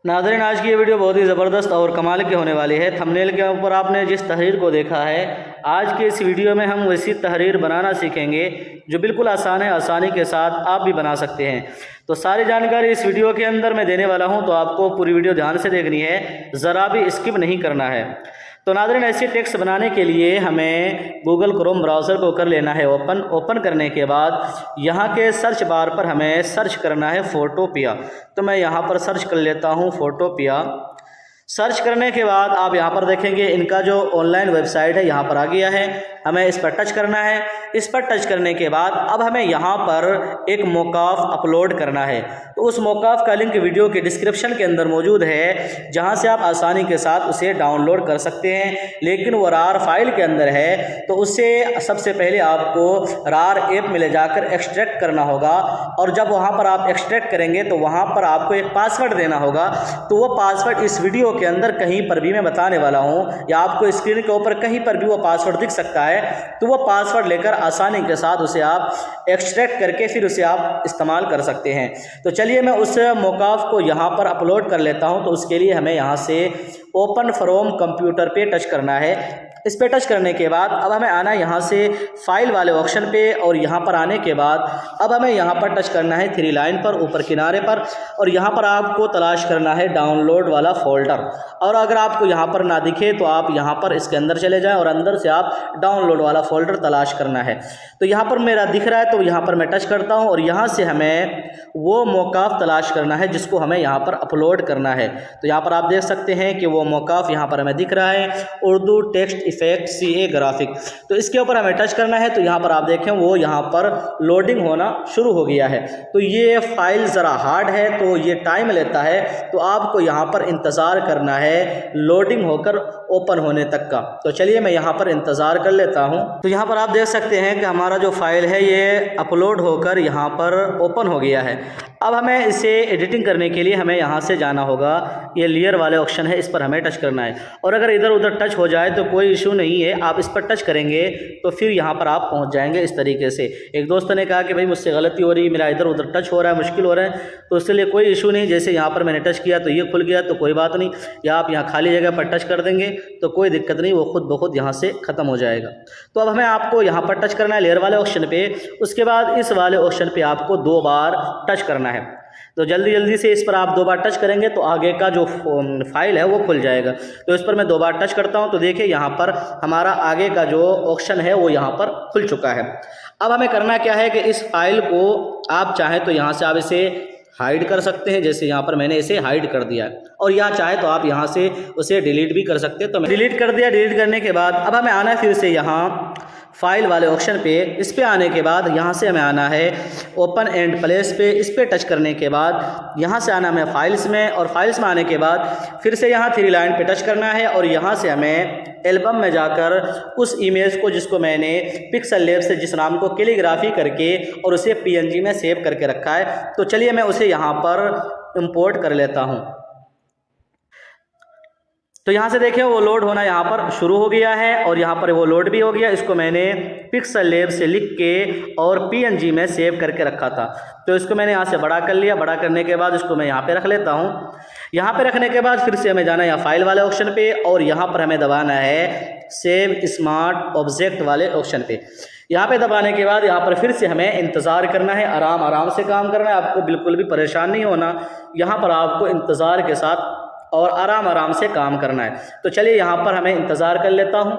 नाज़रीन, आज की ये वीडियो बहुत ही ज़बरदस्त और कमाल की होने वाली है। थंबनेल के ऊपर आपने जिस तहरीर को देखा है, आज के इस वीडियो में हम वैसी तहरीर बनाना सीखेंगे जो बिल्कुल आसान है, आसानी के साथ आप भी बना सकते हैं। तो सारी जानकारी इस वीडियो के अंदर मैं देने वाला हूं, तो आपको पूरी वीडियो ध्यान से देखनी है, ज़रा भी स्किप नहीं करना है। तो नाज़रीन, ऐसी टेक्स्ट बनाने के लिए हमें गूगल क्रोम ब्राउज़र को कर लेना है ओपन करने के बाद यहाँ के सर्च बार पर हमें सर्च करना है फोटोपिया। तो मैं यहाँ पर सर्च कर लेता हूँ फोटोपिया। सर्च करने के बाद आप यहाँ पर देखेंगे इनका जो ऑनलाइन वेबसाइट है यहाँ पर आ गया है। हमें इस पर टच करना है। इस पर टच करने के बाद अब हमें यहाँ पर एक मौकाफ अपलोड करना है। तो उस मौकाफ का लिंक वीडियो के डिस्क्रिप्शन के अंदर मौजूद है, जहाँ से आप आसानी के साथ उसे डाउनलोड कर सकते हैं। लेकिन वो रार फाइल के अंदर है, तो उससे सबसे पहले आपको रार ऐप में ले जाकर एक्सट्रैक्ट करना होगा। और जब वहाँ पर आप एक्सट्रैक्ट करेंगे तो वहाँ पर आपको एक पासवर्ड देना होगा। तो वो पासवर्ड इस वीडियो के अंदर कहीं पर भी मैं बताने वाला हूँ, या आपको स्क्रीन के ऊपर कहीं पर भी वो पासवर्ड दिख सकता है। तो वो पासवर्ड लेकर आसानी के साथ उसे आप एक्सट्रैक्ट करके फिर उसे आप इस्तेमाल कर सकते हैं। तो चलिए मैं उस मौकाफ को यहाँ पर अपलोड कर लेता हूँ। तो उसके लिए हमें यहाँ से ओपन फ्रॉम कंप्यूटर पे टच करना है। इस पे टच करने के बाद अब हमें आना है यहाँ से फाइल वाले ऑप्शन पे, और यहाँ पर आने के बाद अब हमें यहाँ पर टच करना है थ्री लाइन पर ऊपर किनारे पर, और यहाँ पर आपको तलाश करना है डाउनलोड वाला फोल्डर। और अगर आपको यहाँ पर ना दिखे तो आप यहाँ पर इसके अंदर चले जाएं और अंदर से आप डाउनलोड वाला फोल्डर तलाश करना है। तो यहाँ पर मेरा दिख रहा है, तो यहाँ पर मैं टच करता हूँ और यहाँ से हमें वो मौकाफ तलाश करना है जिसको हमें यहाँ पर अपलोड करना है। तो यहाँ पर आप देख सकते हैं कि वो मौकाफ यहाँ पर हमें दिख रहा है, Urdu text effect CA graphic. तो इसके ऊपर हमें टच करना है। तो यहाँ पर आप देखें वो यहाँ पर लोडिंग होना शुरू हो गया है। तो ये फाइल ज़रा हार्ड है, तो ये टाइम लेता है, तो आपको यहाँ पर इंतज़ार करना है लोडिंग होकर ओपन होने तक का। तो चलिए मैं यहाँ पर इंतज़ार कर लेता हूँ। तो यहाँ पर आप देख सकते हैं कि हमारा जो फाइल है ये अपलोड होकर यहाँ पर ओपन हो गया है। अब हमें इसे एडिटिंग करने के लिए हमें यहाँ से जाना होगा। ये लेयर वाले ऑप्शन है, इस पर हमें टच करना है। और अगर इधर उधर टच हो जाए तो कोई इशू नहीं है, आप इस पर टच करेंगे तो फिर यहाँ पर आप पहुँच जाएंगे इस तरीके से। एक दोस्त ने कहा कि भाई मुझसे गलती हो रही है, मेरा इधर उधर टच हो रहा है, मुश्किल हो रहा है, तो उसके लिए कोई इशू नहीं। जैसे यहाँ पर मैंने टच किया तो ये खुल गया, तो कोई बात नहीं। या आप यहाँ खाली जगह पर टच कर देंगे तो कोई दिक्कत नहीं, वो खुद ब खुद यहाँ से ख़त्म हो जाएगा। तो अब हमें आपको यहाँ पर टच करना है लेयर वाले ऑप्शन पे। उसके बाद इस वाले ऑप्शन पे आपको 2 बार टच करना है। तो जल्दी से इस पर आप 2 बार टच करेंगे तो आगे का जो फाइल है वो खुल जाएगा। तो इस पर मैं 2 बार टच करता हूं, तो देखिए यहाँ पर हमारा आगे का जो ऑप्शन है वो यहाँ पर खुल चुका है। अब हमें करना क्या है कि इस फाइल को आप चाहें तो यहाँ से आप इसे हाइड कर सकते हैं, जैसे यहाँ पर मैंने इसे हाइड कर दिया है। और या चाहे तो आप यहाँ से उसे डिलीट भी कर सकते हैं। तो मैं डिलीट कर दिया। डिलीट करने के बाद अब हमें आना है फिर से यहाँ फाइल वाले ऑप्शन पे। इस पे आने के बाद यहाँ से हमें आना है ओपन एंड प्लेस पे। इस पे टच करने के बाद यहाँ से आना हमें फाइल्स में, और फाइल्स में आने के बाद फिर से यहाँ थ्री लाइन पे टच करना है। और यहाँ से हमें एल्बम में जाकर उस इमेज को जिसको मैंने पिक्सल लैब से जिस नाम को कैलीग्राफी करके और उसे PNG में सेव करके रखा है, तो चलिए मैं उसे यहाँ पर इंपोर्ट कर लेता हूँ। तो यहाँ से देखें वो लोड होना यहाँ पर शुरू हो गया है, और यहाँ पर वो लोड भी हो गया। इसको मैंने पिक्सल लैब से लिख के और PNG में सेव करके रखा था। तो इसको मैंने यहाँ से बड़ा कर लिया। बड़ा करने के बाद इसको मैं यहाँ पे रख लेता हूँ। यहाँ पे रखने के बाद फिर से हमें जाना है यहाँ फाइल वाले ऑप्शन पे, और यहाँ पर हमें दबाना है सेव स्मार्ट ऑब्जेक्ट वाले ऑप्शन पे। यहाँ पे दबाने के बाद यहाँ पर फिर से हमें इंतज़ार करना है, आराम से काम करना है। आपको बिल्कुल भी परेशान नहीं होना, यहाँ पर आपको इंतज़ार के साथ और आराम से काम करना है। तो चलिए यहाँ पर हमें इंतज़ार कर लेता हूँ।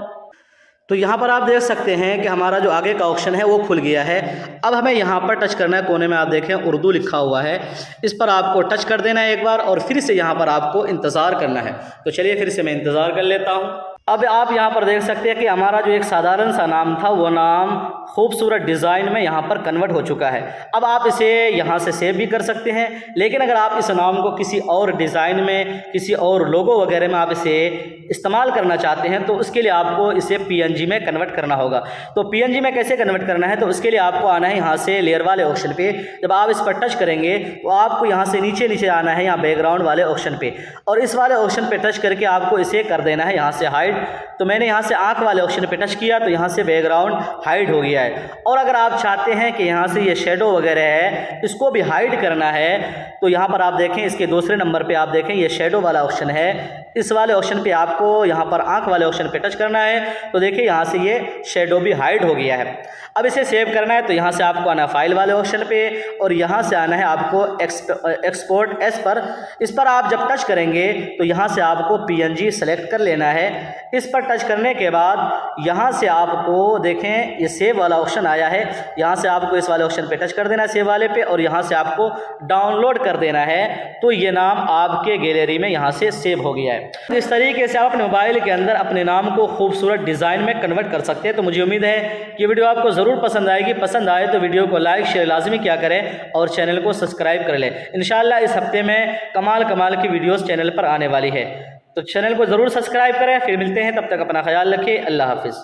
तो यहाँ पर आप देख सकते हैं कि हमारा जो आगे का ऑप्शन है वो खुल गया है। अब हमें यहाँ पर टच करना है, कोने में आप देखें उर्दू लिखा हुआ है, इस पर आपको टच कर देना है एक बार, और फिर से यहाँ पर आपको इंतज़ार करना है। तो चलिए फिर से मैं इंतज़ार कर लेता हूँ। अब आप यहाँ पर देख सकते हैं कि हमारा जो एक साधारण सा नाम था वो नाम खूबसूरत डिज़ाइन में यहाँ पर कन्वर्ट हो चुका है। अब आप इसे यहाँ से सेव भी कर सकते हैं, लेकिन अगर आप इस नाम को किसी और डिज़ाइन में, किसी और लोगो वगैरह में आप इसे इस्तेमाल करना चाहते हैं, तो उसके लिए आपको इसे PNG में कन्वर्ट करना होगा। तो PNG में कैसे कन्वर्ट करना है, तो उसके लिए आपको आना है यहाँ से लेयर वाले ऑप्शन पे। जब आप इस पर टच करेंगे तो आपको यहाँ से नीचे आना है यहाँ बैकग्राउंड वाले ऑप्शन पे, और इस वाले ऑप्शन पे टच करके आपको इसे कर देना है यहाँ से हाइड। हाइड। तो मैंने यहाँ से आँख वाले ऑप्शन पे टच किया तो यहाँ से बैकग्राउंड हाइड हो गया है। और अगर आप चाहते हैं कि यहाँ से ये शेडो वगैरह है इसको भी हाइड करना है तो यहाँ पर आप देखें इसके दूसरे नंबर पे आप देखें ये शेडो वाला ऑप्शन है, इस वाले ऑप्शन पे आपको यहाँ पर आँख वाले ऑप्शन पे टच करना है। तो देखिए यहाँ से ये शेडो भी हाइड हो गया है। अब इसे सेव करना है तो यहाँ से आपको आना है फाइल वाले ऑप्शन पे और यहाँ से आना है आपको एक्सपोर्ट एस पर। इस पर आप जब टच करेंगे तो यहाँ से आपको PNG सेलेक्ट कर लेना है। इस पर टच करने के बाद यहाँ से आपको देखें ये सेव वाला ऑप्शन आया है, यहाँ से आपको इस वाले ऑप्शन पे टच कर देना है सेव वाले पे और यहाँ से आपको डाउनलोड कर देना है। तो ये नाम आपके गैलरी में यहाँ से सेव हो गया है। इस तरीके से आप अपने मोबाइल के अंदर अपने नाम को खूबसूरत डिज़ाइन में कन्वर्ट कर सकते हैं। तो मुझे उम्मीद है कि वीडियो आपको ज़रूर पसंद आएगी। पसंद आए तो वीडियो को लाइक शेयर लाजमी क्या करें और चैनल को सब्सक्राइब कर लें। इंशाल्लाह इस हफ्ते में कमाल की वीडियोस चैनल पर आने वाली है, तो चैनल को ज़रूर सब्सक्राइब करें। फिर मिलते हैं, तब तक अपना ख्याल रखें। अल्लाह हाफिज़।